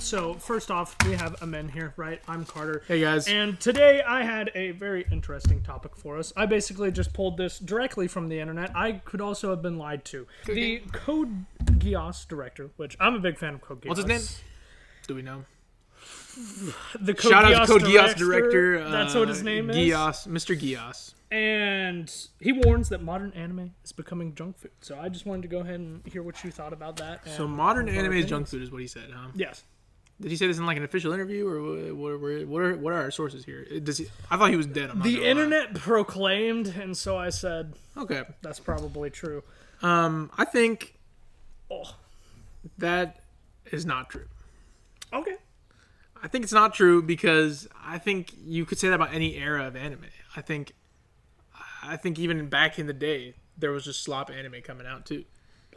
So, first off, we have Amen here, right? I'm Carter. Hey, guys. And today I had a very interesting topic for us. I basically just pulled this directly from the internet. I could also have been lied to. The Code Geass director, which I'm a big fan of Code Geass. What's his name? Do we know? The Code Shout Geass out to Code Geass director. That's what his name is. Geass, Mr. Geass. And he warns that modern anime is becoming junk food. So I just wanted to go ahead and hear what you thought about that. So modern anime is junk food is what he said, huh? Yes. Did he say this in like an official interview, or what are our sources here? I thought he was dead. The internet proclaimed, and so I said, okay, that's probably true. I think that is not true. Okay. I think it's not true because I think you could say that about any era of anime. I think even back in the day, there was just slop anime coming out too.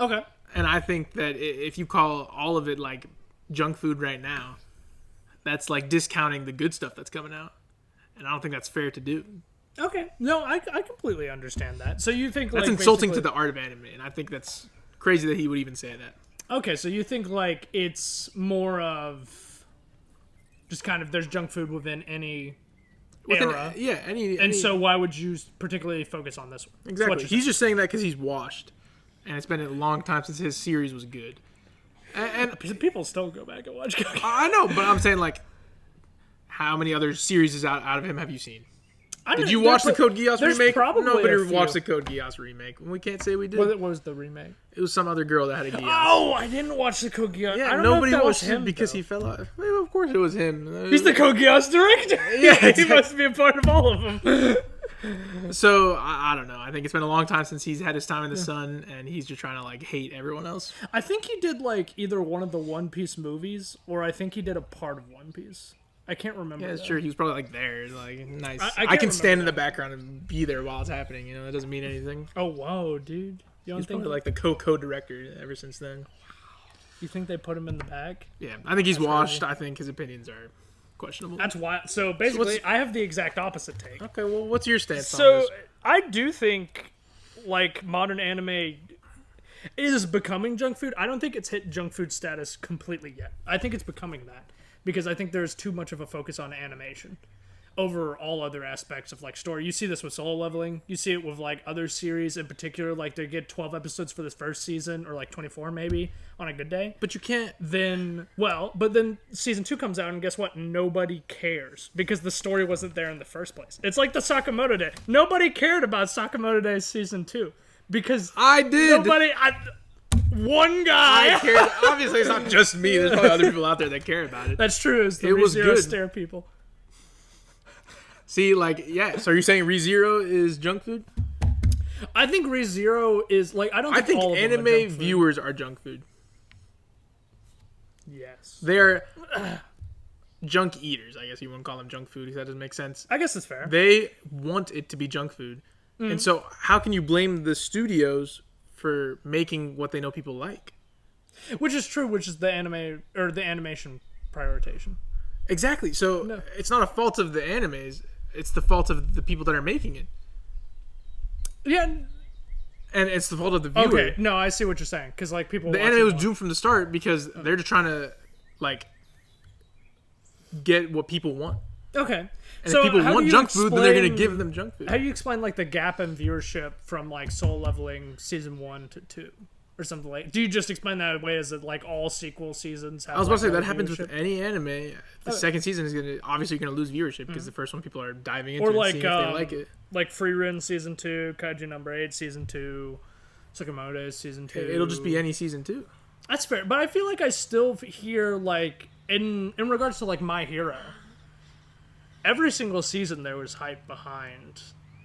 Okay. And I think that if you call all of it like junk food right now, that's like discounting the good stuff that's coming out, and I don't think that's fair to do. Okay. No, I completely understand that. So you think that's like insulting to the art of anime, and I think that's crazy that he would even say that. Okay, so you think like it's more of just kind of there's junk food within any era. Yeah, any. And so why would you particularly focus on this one? Exactly. He's just saying that because he's washed, and it's been a long time since his series was good. And people still go back and watch Code Geass. I know, but I'm saying like, how many other series out of him have you seen? Did you watch the Code Geass remake? Nobody watched the Code Geass remake. We can't say we did. What was the remake? It was some other girl that had a Geass. Oh, I didn't watch the Code Geass. Yeah, I don't nobody know if that watched was him because he fell out. Well, of course it was him. He's the Code Geass director. Yeah, He must be a part of all of them. So I don't know. I think it's been a long time since he's had his time in the sun, and he's just trying to like hate everyone else. I think he did like either one of the One Piece movies, or I think he did a part of One Piece. I can't remember. Yeah, it's true. He was probably like there, like nice. I can stand in the background and be there while it's happening. You know, that doesn't mean anything. Oh whoa, dude! He's probably like the co-director ever since then. You think they put him in the back? Yeah, I think he's washed. Crazy. I think his opinions are questionable. That's why. So basically, I have the exact opposite take. Okay, well, what's your stance on this? So I do think like modern anime is becoming junk food. I don't think it's hit junk food status completely yet. I think it's becoming that. Because I think there's too much of a focus on animation over all other aspects of like story. You see this with Solo Leveling. You see it with like other series in particular. Like they get 12 episodes for this first season, or like 24 maybe on a good day. But you can't. But then season 2 comes out, and guess what? Nobody cares because the story wasn't there in the first place. It's like the Sakamoto Day. Nobody cared about Sakamoto Day season 2 because I did. One guy. I cared. Obviously, it's not just me. There's probably other people out there that care about it. That's true. It was good. Stare people. See, like, yeah. So are you saying ReZero is junk food? I think ReZero is like I think all of anime them are junk viewers are junk food. Yes. They're junk eaters. I guess you wouldn't call them junk food because that doesn't make sense. I guess that's fair. They want it to be junk food, and so how can you blame the studios for making what they know people like? Which is true, which is the anime or the animation prioritization. Exactly. So it's not a fault of the animes, it's the fault of the people that are making it. Yeah. And it's the fault of the viewer. Okay, no, I see what you're saying. Because like people, the anime was doomed from the start because they're just trying to like get what people want. Okay. And so if people want junk food, then they're going to give them junk food. How do you explain like the gap in viewership from like Soul Leveling season 1 to 2 or something like? Do you just explain that away as it like all sequel seasons have? I was about to say that happens viewership? with any anime. The second season is obviously going to lose viewership because the first one people are diving into or like, and seeing if they like it. Like Free Run season 2, Kaiju number 8 season 2, Sakamoto season 2. It'll just be any season 2. That's fair, but I feel like I still hear like in regards to like My Hero. Every single season there was hype behind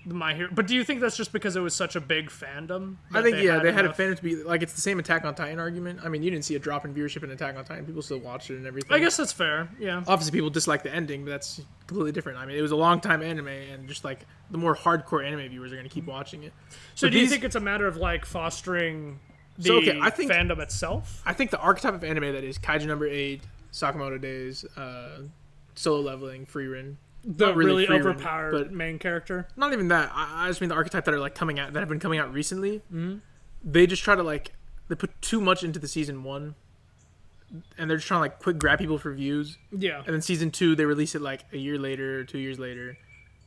My Hero. But do you think that's just because it was such a big fandom? I think, they had a fandom to be... Like, it's the same Attack on Titan argument. I mean, you didn't see a drop in viewership in Attack on Titan. People still watched it and everything. I guess that's fair, yeah. Obviously, people dislike the ending, but that's completely different. I mean, it was a long-time anime, and just, like, the more hardcore anime viewers are going to keep watching it. So do you think it's a matter of, like, fostering the fandom itself? I think the archetype of anime that is Kaiju number 8, Sakamoto Days, Solo Leveling, Free Run... The really overpowered main character. Not even that. I just mean the archetype that are like coming out that have been coming out recently. Mm-hmm. They just try to like they put too much into the season 1 and they're just trying to like quick grab people for views. Yeah. And then season 2 they release it like a year later or 2 years later,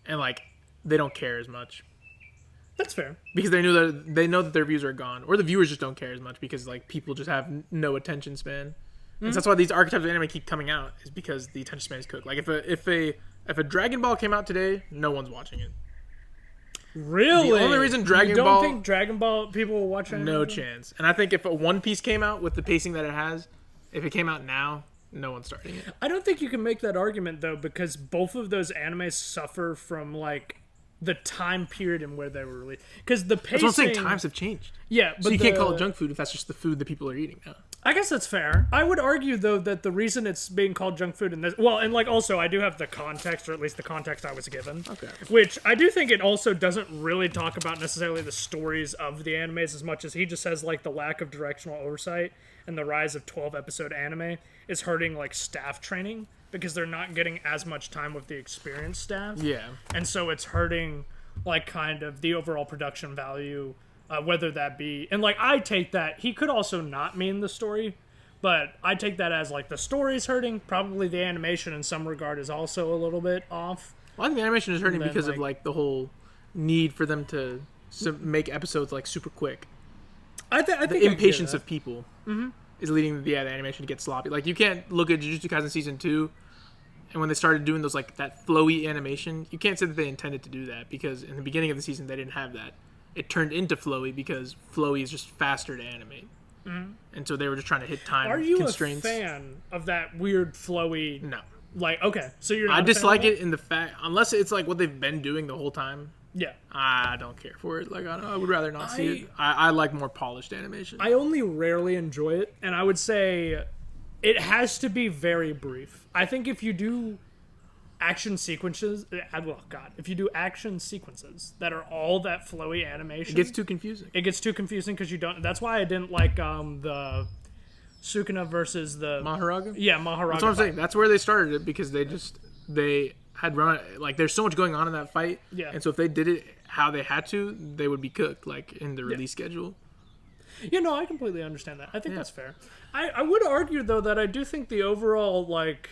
and like they don't care as much That's fair. because they know that their views are gone, or the viewers just don't care as much because like people just have no attention span. And so that's why these archetypes of anime keep coming out, is because the attention span is cooked. Like if a Dragon Ball came out today, no one's watching it. Really? The only reason Dragon you don't Ball- think Dragon Ball people will watch anime? No chance. And I think if a One Piece came out with the pacing that it has, if it came out now, no one's starting it. I don't think you can make that argument though, because both of those animes suffer from like the time period in where they were released. Because the pacing. That's what I'm saying. Times have changed. Yeah, but So you can't call it junk food if that's just the food that people are eating now. I guess that's fair. I would argue though that the reason it's being called junk food in this, well, and like also I do have the context, or at least the context I was given. Okay. Which I do think it also doesn't really talk about necessarily the stories of the animes as much as he just says like the lack of directional oversight and the rise of 12-episode anime is hurting like staff training because they're not getting as much time with the experienced staff. Yeah. And so it's hurting like kind of the overall production value, whether that be, and like I take that, he could also not mean the story, but I take that as like the story's hurting. Probably the animation in some regard is also a little bit off. Well, I think the animation is hurting then, because of like- like the whole need for them to make episodes like super quick. I The think impatience of people is leading the animation to get sloppy. Like you can't look at Jujutsu Kaisen season 2, and when they started doing those like that flowy animation, you can't say that they intended to do that, because in the beginning of the season they didn't have that. It turned into flowy because flowy is just faster to animate, and so they were just trying to hit time Are you constraints. a fan of that weird flowy? No, Like okay, so you're. Not I a fan of dislike that? it in the fact, unless it's like what they've been doing the whole time. Yeah. I don't care for it. Like I would rather not see it. I like more polished animation. I only rarely enjoy it, and I would say it has to be very brief. I think if you do action sequences, if you do action sequences that are all that flowy animation, It gets too confusing. it gets too confusing because you don't. That's why I didn't like the Sukuna versus the Maharaga? yeah Maharaga. That's what I'm fight. saying. That's where they started it, because they had run like there's so much going on in that fight. Yeah. And so if they did it how they had to, they would be cooked like in the release schedule. You know, I completely understand that. I think that's fair. I would argue though that I do think the overall like,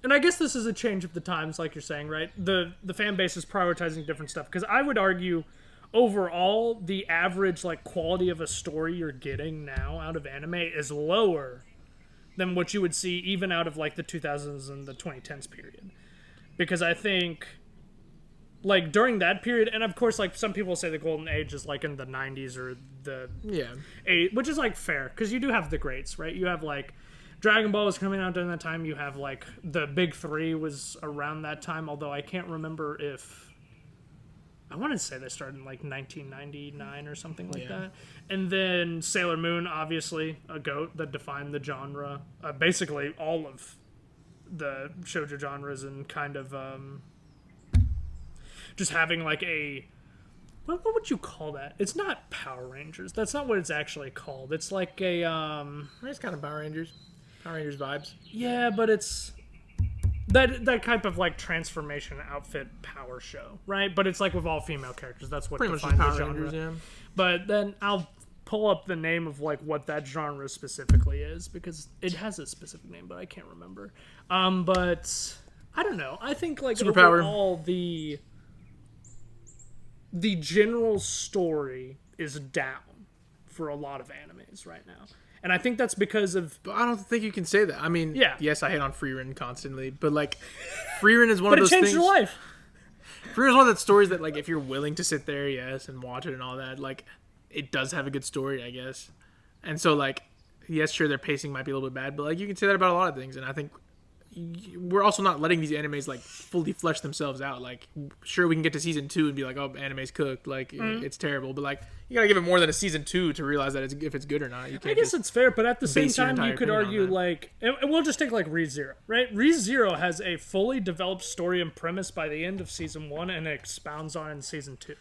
and I guess this is a change of the times, like you're saying, right? The fan base is prioritizing different stuff, because I would argue overall the average like quality of a story you're getting now out of anime is lower than what you would see even out of like the 2000s and the 2010s period, because I think like during that period, and of course like some people say the golden age is like in the 90s or the Yeah. which is like fair because you do have the greats, right? You have like Dragon Ball was coming out during that time. You have like the Big Three was around that time, although I can't remember if I want to say they started in like 1999 or something like that. And then Sailor Moon, obviously a goat that defined the genre, basically all of the shoujo genres, and kind of just having like a what would you call that? It's not Power Rangers. That's not what it's actually called. It's like a It's kind of Power Rangers vibes. yeah, but it's that type of like transformation outfit power show, right? But it's like with all female characters. That's what Pretty much defines just the Power genre. Rangers, yeah. But then I'll pull up the name of like what that genre specifically is, because it has a specific name, but I can't remember. But I don't know. I think like Superpower. overall the general story is down for a lot of animes right now. And I think that's because of But I don't think you can say that. I mean, Yeah. yes, I hate on Freerun constantly, but like Freerun is one but of it those changed things. your life. Freerun is one of those stories that like if you're willing to sit there, yes, and watch it and all that, like it does have a good story, I guess. And so like yes, sure, their pacing might be a little bit bad, but like you can say that about a lot of things, and I think we're also not letting these animes like fully flesh themselves out. Like sure, we can get to season 2 and be like, oh, anime's cooked, like it's terrible, but like you gotta give it more than a season 2 to realize that if it's good or not. You can't I guess just- it's fair, but at the same base your time, you entire could opinion on argue that. like, and we'll just take like ReZero, right? ReZero has a fully developed story and premise by the end of season 1, and it expounds on in season 2.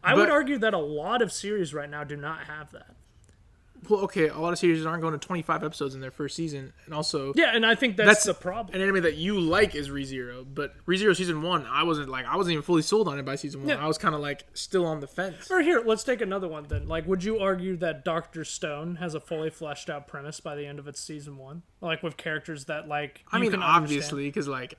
I would But- argue that a lot of series right now do not have that. Well, okay, a lot of series aren't going to 25 episodes in their first season, and also Yeah, and I think that's the problem. an anime that you like is ReZero, but ReZero season 1, I wasn't even fully sold on it by season 1. Yeah. I was kind of like still on the fence. Or here, let's take another one then. Like, would you argue that Doctor Stone has a fully fleshed out premise by the end of its season 1? Like with characters that like I you mean, can obviously, because like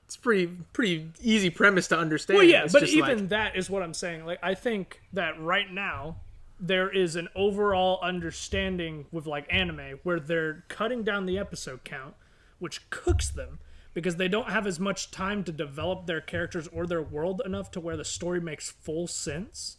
it's pretty easy premise to understand. Well, yeah, It's but just, even like, that is what I'm saying. Like, I think that right now there is an overall understanding with like anime where they're cutting down the episode count, which cooks them because they don't have as much time to develop their characters or their world enough to where the story makes full sense.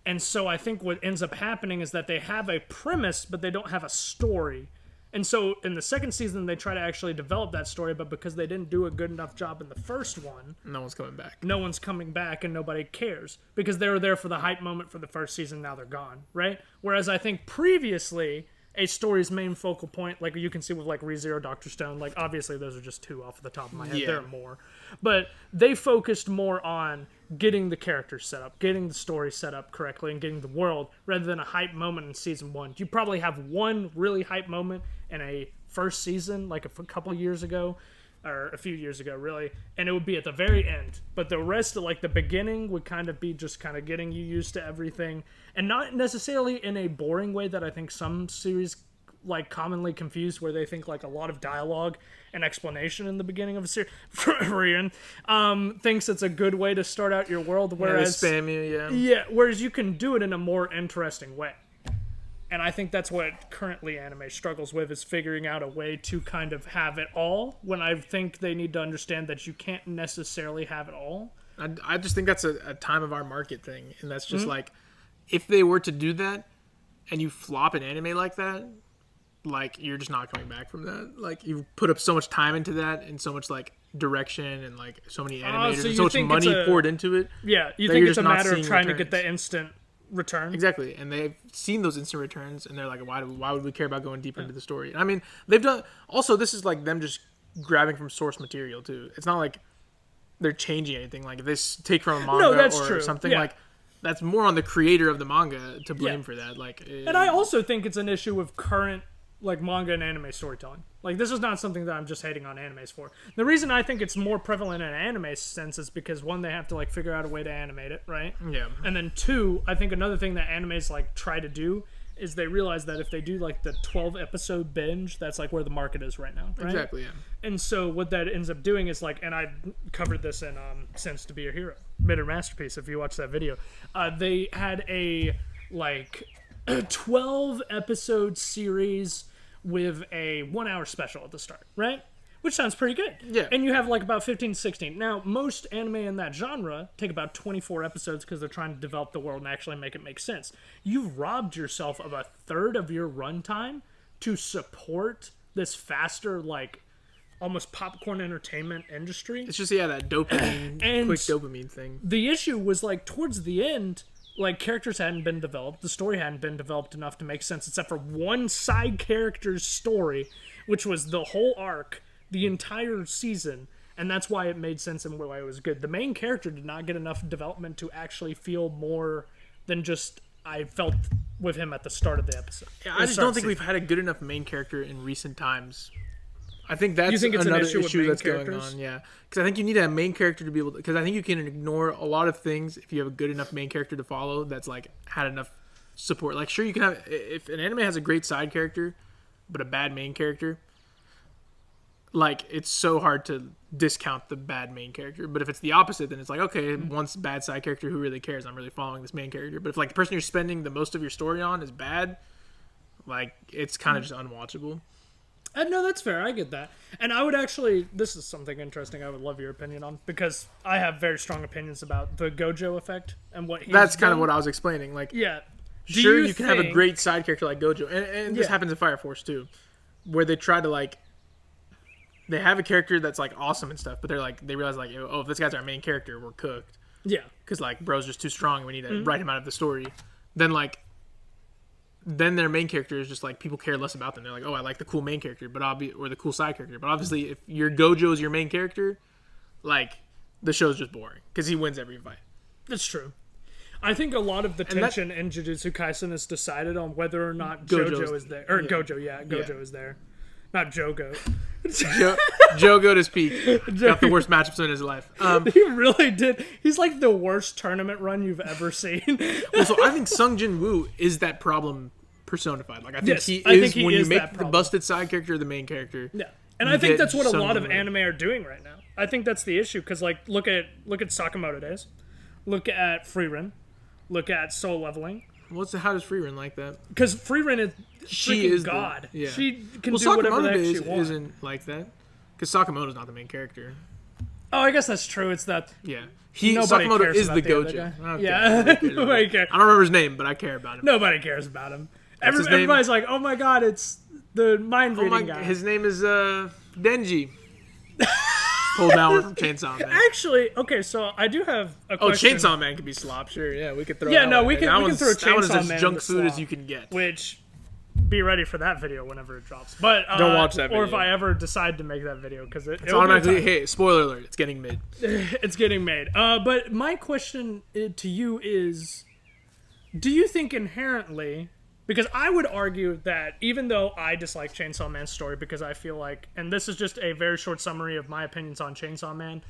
And so I think what ends up happening is that they have a premise, but they don't have a story. And so in the second season, they try to actually develop that story, but because they didn't do a good enough job in the first one, no one's coming back. no one's coming back and nobody cares because they were there for the hype moment for the first season. Now they're gone, right? Whereas I think previously a story's main focal point, like you can see with like ReZero, Doctor Stone, like obviously those are just two off the top of my head. Yeah. There are more, but they focused more on getting the characters set up, getting the story set up correctly, and getting the world rather than a hype moment in season 1. You probably have one really hype moment in a first season, like a couple years ago, or a few years ago, really, and it would be at the very end. But the rest of like the beginning would kind of be just kind of getting you used to everything, and not necessarily in a boring way that I think some series like commonly confused, where they think like a lot of dialogue and explanation in the beginning of a series. Rian thinks it's a good way to start out your world, whereas Yeah, they spam you, yeah. whereas you can do it in a more interesting way. And I think that's what currently anime struggles with, is figuring out a way to kind of have it all, when I think they need to understand that you can't necessarily have it all. I just think that's a time of our market thing, and that's just Mm-hmm. like, if they were to do that, and you flop an anime like that, like, you're just not coming back from that. Like, you put up so much time into that, and so much like direction, and like so many animators, so and you so much think money it's a- poured into it. Yeah, you that think you're it's a just not matter of seeing trying to returns. get the instant return? Exactly, and they've seen those instant returns, and they're like, why would we care about going deeper into the story? I mean, they've done. Also, this is like them just grabbing from source material too. It's not like they're changing anything. Like, if they take from a manga that's or true. something, Yeah. like, that's more on the creator of the manga to blame Yeah. for that. Like, And I also think it's an issue with current like manga and anime storytelling. Like, this is not something that I'm just hating on animes for. The reason I think it's more prevalent in an anime sense is because, one, they have to like figure out a way to animate it, right? yeah, And then two, I think another thing that animes like try to do is they realize that if they do like the 12 episode binge, that's like where the market is right now, right? exactly, yeah. And so what that ends up doing is like, and I covered this in Sense to Be Your Hero, Midnight Masterpiece, if you watch that video. They had a like 12 episode series with a 1 hour special at the start, right? Which sounds pretty good. Yeah. And you have like about 15 to 16. Now, most anime in that genre take about 24 episodes because they're trying to develop the world and actually make it make sense. You've robbed yourself of a third of your runtime to support this faster, like, almost popcorn entertainment industry. It's just that dopamine, And- quick dopamine thing. The issue was like towards the end, like characters hadn't been developed, the story hadn't been developed enough to make sense, except for one side character's story, which was the whole arc, the entire season, and that's why it made sense and why it was good. The main character did not get enough development to actually feel more than just I felt with him at the start of the episode. Yeah, I just don't think we've had a good enough main character in recent times. I think that's You think it's an another issue with main that's characters? going on. Yeah, because I think you need a main character to be able to. Because I think you can ignore a lot of things if you have a good enough main character to follow. That's like had enough support. Like, sure, you can have if an anime has a great side character, but a bad main character. Like, it's so hard to discount the bad main character. But if it's the opposite, then it's like, okay, one's bad side character, who really cares? I'm really following this main character. But if like the person you're spending the most of your story on is bad, like, it's kind of just unwatchable. No, that's fair. I get that. And I would actually, this is something interesting I would love your opinion on, because I have very strong opinions about the Gojo effect and what he's That's kind of done. what I was explaining. Like, Yeah. Do sure, you can have a think- great side character like Gojo, and this Yeah. happens in Fire Force too, where they try to like, they have a character that's like awesome and stuff, but they're like, they realize like, oh, if this guy's our main character, we're cooked, Yeah. because like bro's just too strong, and we need to Mm-hmm. write him out of the story. Then like, then their main character is just like, people care less about them. They're like, oh, I like the cool main character, but or the cool side character. But obviously, if your Gojo is your main character, like, the show's just boring because he wins every fight. That's true. I think a lot of the And that- tension in Jujutsu Kaisen is decided on whether or not Gojo's- Jojo is there. Or yeah. Gojo is there. Not Jogo. Joe go to speak. Got the worst matchups in his life. He really did. He's like the worst tournament run you've ever seen. So I think Sung Jin Woo is that problem personified. Like I think Yes, he I is think he when is you that make the problem. busted side character the main character. Yeah, and You I think get that's what a Sung lot of Jin Woo. anime are doing right now. I think that's the issue because like look at Sakamoto Days, look at Frieren, look at Soul Leveling. How does Free Run like that? Because Frieren is She freaking is God. yeah. She can do whatever the heck she wants. isn't like that because Sakamoto's not the main character. Oh, I guess that's true. It's that Yeah, nobody Sakamoto cares is about the other Gojo. guy. I don't Yeah, care. Nobody cares about nobody him. cares. I don't remember his name, but I care about him. Nobody cares about him. his name? Everybody's like, "Oh my God, it's the mind Oh reading my, guy." his name is Denji. Pulled that one from Chainsaw Man. Actually, okay, so I do have a Oh, question. Chainsaw Man could be slop. Sure, yeah, we could throw. Yeah, that no, one we in. can- That we can one's- throw That one is Chainsaw as Man junk in the food as slop. you can get. Which be ready for that video whenever it drops. But Don't watch that Or if video. I ever decide to make that video because It's automatically. Hey, spoiler alert! It's getting mid. it's getting made. But my question to you is, do you think inherently? Because I would argue that even though I dislike Chainsaw Man's story because I feel like, and this is just a very short summary of my opinions on Chainsaw Man,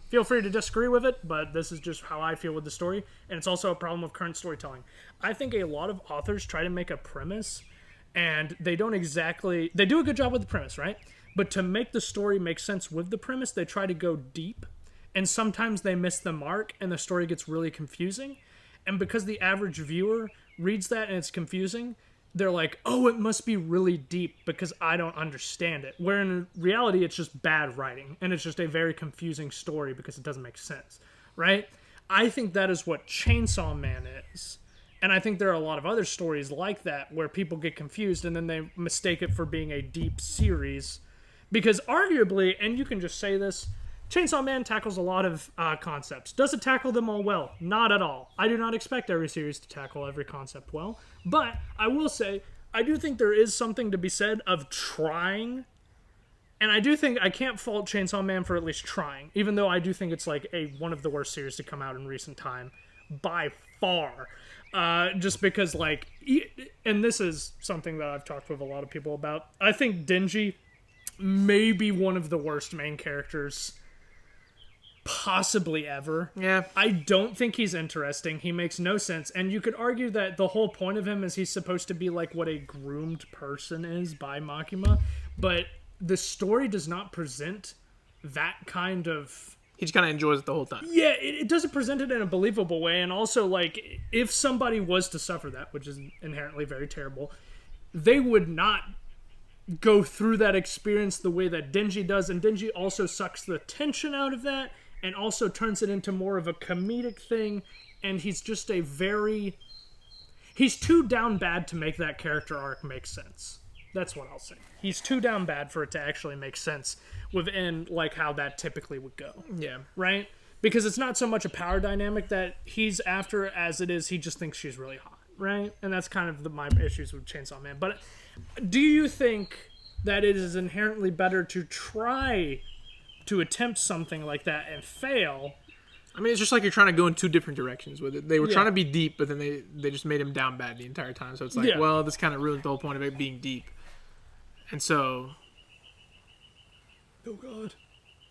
feel free to disagree with it, but this is just how I feel with the story, and it's also a problem of current storytelling. I think a lot of authors try to make a premise, and they do a good job with the premise, right? But to make the story make sense with the premise, they try to go deep, and sometimes they miss the mark, and the story gets really confusing. And because the average viewer reads that and it's confusing, they're like, oh, it must be really deep because I don't understand it. Where in reality, it's just bad writing. And it's just a very confusing story because it doesn't make sense, right? I think that is what Chainsaw Man is. And I think there are a lot of other stories like that where people get confused and then they mistake it for being a deep series. Because arguably, and you can just say this, Chainsaw Man tackles a lot of concepts. Does it tackle them all well? Not at all. I do not expect every series to tackle every concept well. But I will say, I do think there is something to be said of trying. And I do think I can't fault Chainsaw Man for at least trying. Even though I do think it's like one of the worst series to come out in recent time. By far. Just because like, and this is something that I've talked with a lot of people about. I think Denji may be one of the worst main characters possibly ever. Yeah. I don't think he's interesting. He makes no sense. And you could argue that the whole point of him is he's supposed to be like what a groomed person is by Makima. But the story does not present that kind of... He just kind of enjoys it the whole time. Yeah, it doesn't present it in a believable way. And also, like, if somebody was to suffer that, which is inherently very terrible, they would not go through that experience the way that Denji does. And Denji also sucks the tension out of that and also turns it into more of a comedic thing. And he's just he's too down bad to make that character arc make sense. That's what I'll say. He's too down bad for it to actually make sense within, like, how that typically would go. Yeah. Right? Because it's not so much a power dynamic that he's after as it is he just thinks she's really hot. Right? And that's kind of my issues with Chainsaw Man. But do you think that it is inherently better to try to attempt something like that and fail? I mean, it's just like you're trying to go in two different directions with it. They were Yeah. trying to be deep, but then they just made him down bad the entire time. So it's like, Yeah. well, this kind of ruins the whole point of it being deep. And so... Oh, God.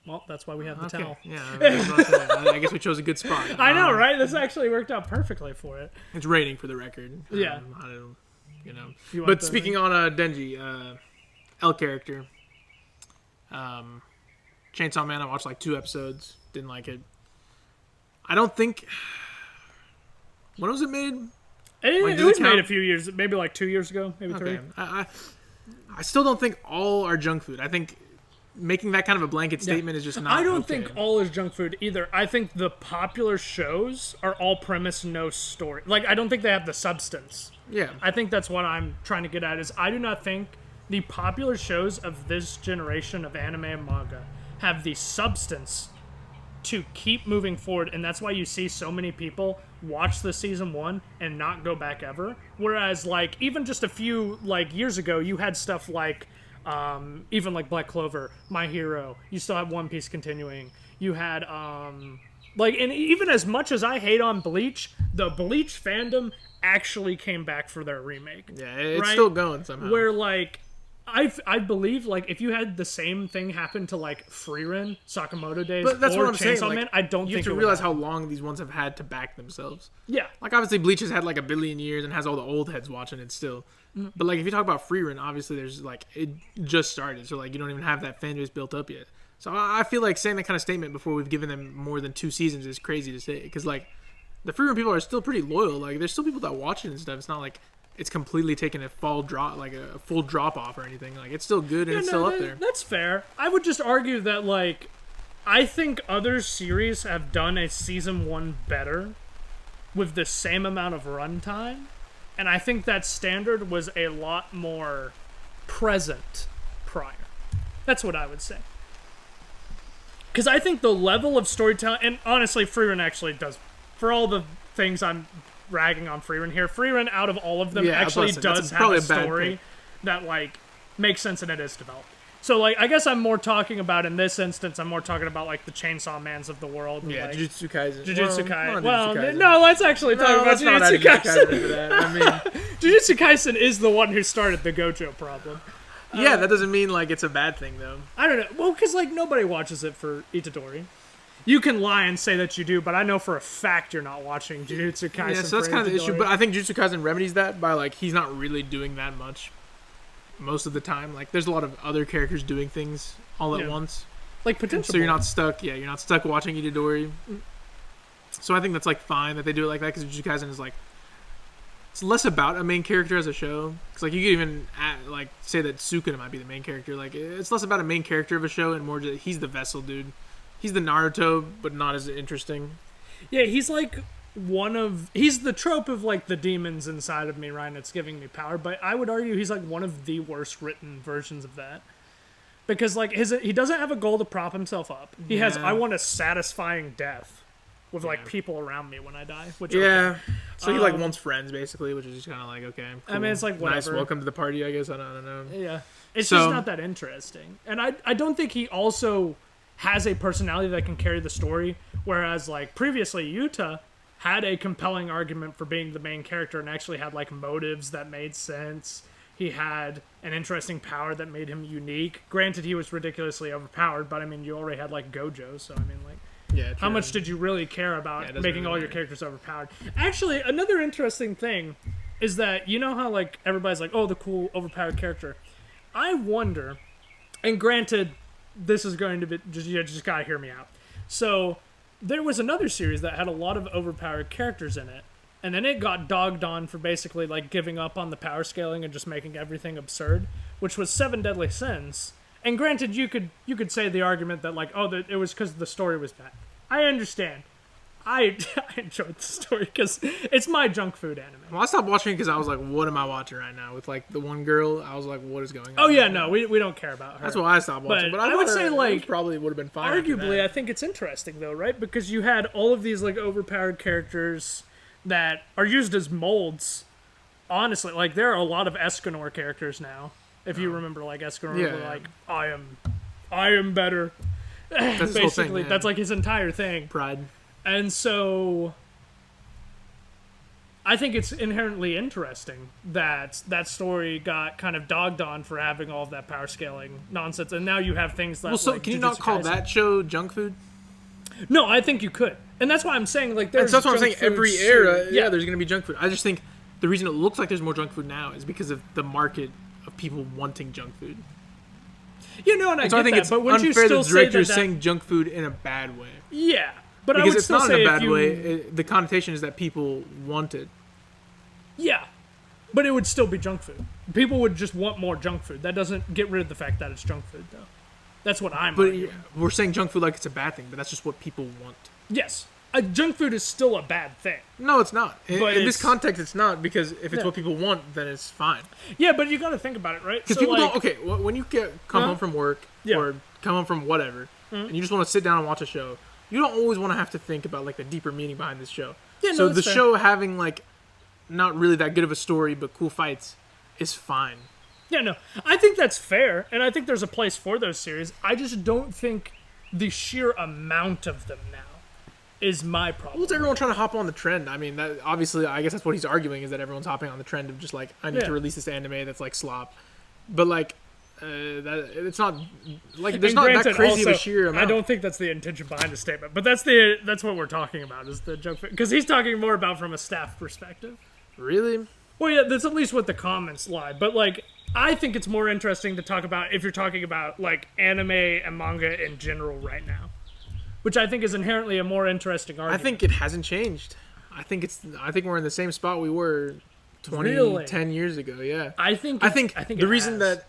Well, that's why we have the Okay. towel. Yeah, I guess we chose a good spot. I know, right? This actually worked out perfectly for it. It's raining for the record. Yeah. I don't, you know. You want But the- speaking on Denji, L character, Chainsaw Man, I watched like 2 episodes. Didn't like it. I don't think... When was it made? It Like, does was it made count? a few years, maybe like 2 years ago, maybe 3. Okay. I still don't think all are junk food. I think making that kind of a blanket statement is just not I don't okay. think all is junk food either. I think the popular shows are all premise, no story. Like, I don't think they have the substance. Yeah. I think that's what I'm trying to get at is I do not think the popular shows of this generation of anime and manga have the substance to keep moving forward, and that's why you see so many people watch the season 1 and not go back ever. Whereas, like, even just a few like years ago, you had stuff like even like Black Clover, My Hero. You still have One Piece continuing. You had Like, and even as much as I hate on Bleach, the Bleach fandom actually came back for their remake. Yeah, it's right? still going somehow. Where, like, I believe, like, if you had the same thing happen to, like, Frieren, Sakamoto Days, but that's or what I'm saying. Chainsaw Like, Man, I don't you think have it to would realize happen. how long these ones have had to back themselves. Yeah. Like, obviously, Bleach has had like a billion years and has all the old heads watching it still. But like, if you talk about Frieren, obviously there's like it just started, so like you don't even have that fan base built up yet. So I feel like saying that kind of statement before we've given them more than 2 seasons is crazy to say, because like the Frieren people are still pretty loyal. Like, there's still people that watch it and stuff. It's not like it's completely taken a full drop off or anything. Like, it's still good and it's still up there. That's fair. I would just argue that, like, I think other series have done a season 1 better with the same amount of runtime, and I think that standard was a lot more present prior. That's what I would say. Because I think the level of storytelling, and honestly, Frieren actually does, for all the things I'm ragging on Frieren here, Frieren out of all of them actually does have a story that, like, makes sense and it is developed. So, like, I guess I'm more talking about, in this instance, I'm more talking about, like, the Chainsaw Mans of the world. Yeah, like, Jujutsu Kaisen. Jujutsu Kaisen. Well, No, let's actually talk about Jujutsu Kaisen. I mean, Jujutsu Kaisen is the one who started the Gojo problem. yeah, that doesn't mean like it's a bad thing though. I don't know. Well, because, like, nobody watches it for Itadori. You can lie and say that you do, but I know for a fact you're not watching Jujutsu Kaisen. Yeah, so that's kind of the issue. But I think Jujutsu Kaisen remedies that by, like, he's not really doing that much most of the time. Like, there's a lot of other characters doing things all at once. Like, potential. So you're not stuck. Yeah, you're not stuck watching Itadori. So I think that's, like, fine that they do it like that, because Jujutsu Kaisen is, like, it's less about a main character as a show. Because, like, you could even like say that Sukuna might be the main character. Like, it's less about a main character of a show and more just he's the vessel dude. He's the Naruto, but not as interesting. Yeah, he's like he's the trope of, like, the demons inside of me, Ryan, it's giving me power, but I would argue he's, like, one of the worst written versions of that. Because, like, he doesn't have a goal to prop himself up. He has, I want a satisfying death with, like, people around me when I die. Which yeah. So he, like, wants friends, basically, which is just kind of like, okay, cool. I mean, it's like, whatever. Nice, welcome to the party, I guess. I don't know. Yeah. It's just not that interesting. And I don't think he also has a personality that can carry the story, whereas, like, previously Yuta had a compelling argument for being the main character and actually had, like, motives that made sense. He had an interesting power that made him unique. Granted, he was ridiculously overpowered, but I mean, you already had, like, Gojo, so I mean, like, yeah, how much did you really care about making really all your matter. characters overpowered? Actually, another interesting thing is that, you know how, like, everybody's like, oh, the cool overpowered character. I wonder, and granted, this is going to be, you just gotta hear me out. So, there was another series that had a lot of overpowered characters in it, and then it got dogged on for basically, like, giving up on the power scaling and just making everything absurd, which was Seven Deadly Sins. And granted, you could say the argument that, like, oh, it was because the story was bad. I understand. I enjoyed the story because it's my junk food anime. Well, I stopped watching it because I was like, what am I watching right now? With, like, the one girl, I was like, what is going on? Oh, yeah, no, we don't care about her. That's why I stopped watching. But I would thought say, it like, probably would have been fine. after arguably, that. I think it's interesting, though, right? Because you had all of these, like, overpowered characters that are used as molds. Honestly, like, there are a lot of Escanor characters now. If you remember, like, Escanor, were like, I am better. That's his whole Basically, thing, that's like his entire thing. Pride. And so, I think it's inherently interesting that that story got kind of dogged on for having all of that power scaling nonsense, and now you have things that. Well, so like can you not Jujutsu call Kaisen. that show junk food? No, I think you could, and that's why I'm saying, like, And there's. so that's what I'm saying. junk food Every era, series- yeah, there's going to be junk food. I just think the reason it looks like there's more junk food now is because of the market of people wanting junk food. You know, and I So get I think that, it's but wouldn't you unfair still the say director is that? saying junk food in a bad way. Yeah, but I Because would it's still not say in a if bad you, way. The connotation is that people want it. Yeah, but it would still be junk food. People would just want more junk food. That doesn't get rid of the fact that it's junk food, though. That's what I'm But arguing. we're saying junk food like it's a bad thing, but that's just what people want. Yes, junk food is still a bad thing. No, it's not. In But this it's- context, it's not, because if it's Yeah. what people want, then it's fine. Yeah, but you got to think about it, right? Because So, people like, don't. Okay, when you come home from work Yeah. or come home from whatever, and you just want to sit down and watch a show, you don't always want to have to think about, like, the deeper meaning behind this show. Yeah, no, So the that's fair. show having, like, not really that good of a story but cool fights is fine. Yeah, no, I think that's fair, and I think there's a place for those series. I just don't think the sheer amount of them now is my problem. What's everyone trying to hop on the trend? I mean, that obviously, I guess that's what he's arguing, is that everyone's hopping on the trend of just like, I need Yeah. to release this anime that's like slop. But like, it's not like there's And not that granted, crazy of a also, sheer amount. I don't think that's the intention behind the statement, but that's what we're talking about is the junk food, because he's talking more about from a staff perspective. Really. Well, yeah, that's at least what the comments lie. But like, I think it's more interesting to talk about if you're talking about like anime and manga in general right now, which I think is inherently a more interesting I argument. think it hasn't changed. I think we're in the same spot we were 20, Really? 10 years ago. Yeah. I think The reason that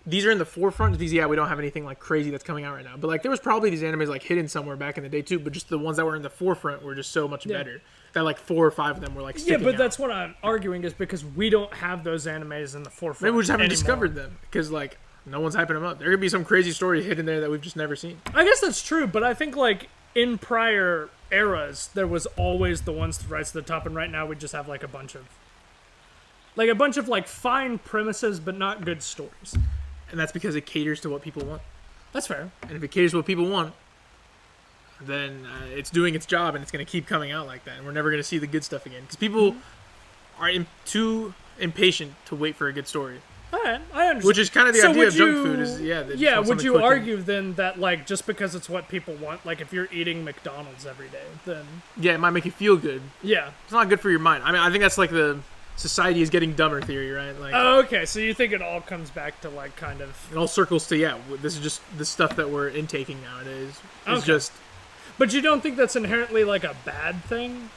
these are in the forefront is these, we don't have anything like crazy that's coming out right now. But like there was probably these animes like hidden somewhere back in the day too, but just the ones that were in the forefront were just so much better. That like 4 or 5 of them were like sticking but out. that's what I'm arguing is because we don't have those animes in the forefront. Maybe we just haven't anymore. discovered them because like no one's hyping them up. There could be some crazy story hidden there that we've just never seen. I guess that's true, but I think like in prior eras there was always the ones to rise to the top, and right now we just have like a bunch of like fine premises but not good stories. And that's because it caters to what people want. That's fair. And if it caters to what people want, then it's doing its job, and it's going to keep coming out like that. And we're never going to see the good stuff again because people are too impatient to wait for a good story. All right, I understand. Which is kind of the So idea would of junk you- food. Is they just Yeah, want would something you quick and- argue then that like just because it's what people want, like if you're eating McDonald's every day, then Yeah, it might make you feel good. yeah. It's not good for your mind. I mean, I think that's like the society is getting dumber theory, right? Like Oh, okay. So you think it all comes back to like kind of, it all circles to this is just the stuff that we're intaking nowadays. It's Okay. just but you don't think that's inherently like a bad thing?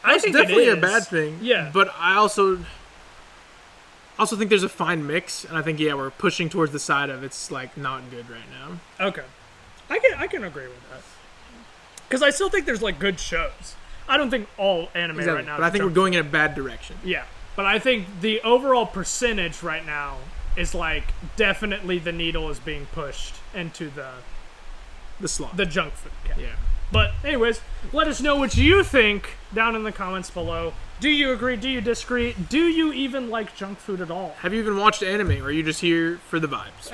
I think definitely it a is. bad thing. Yeah. But I also think there's a fine mix, and I think we're pushing towards the side of it's like not good right now. Okay, I can agree with that because I still think there's like good shows. I don't think all anime right now. But I is think we're junk going in a bad direction. food. Yeah, but I think the overall percentage right now is like definitely the needle is being pushed into The slop. the junk food category. Yeah. But anyways, let us know what you think down in the comments below. Do you agree? Do you disagree? Do you even like junk food at all? Have you even watched anime, or are you just here for the vibes?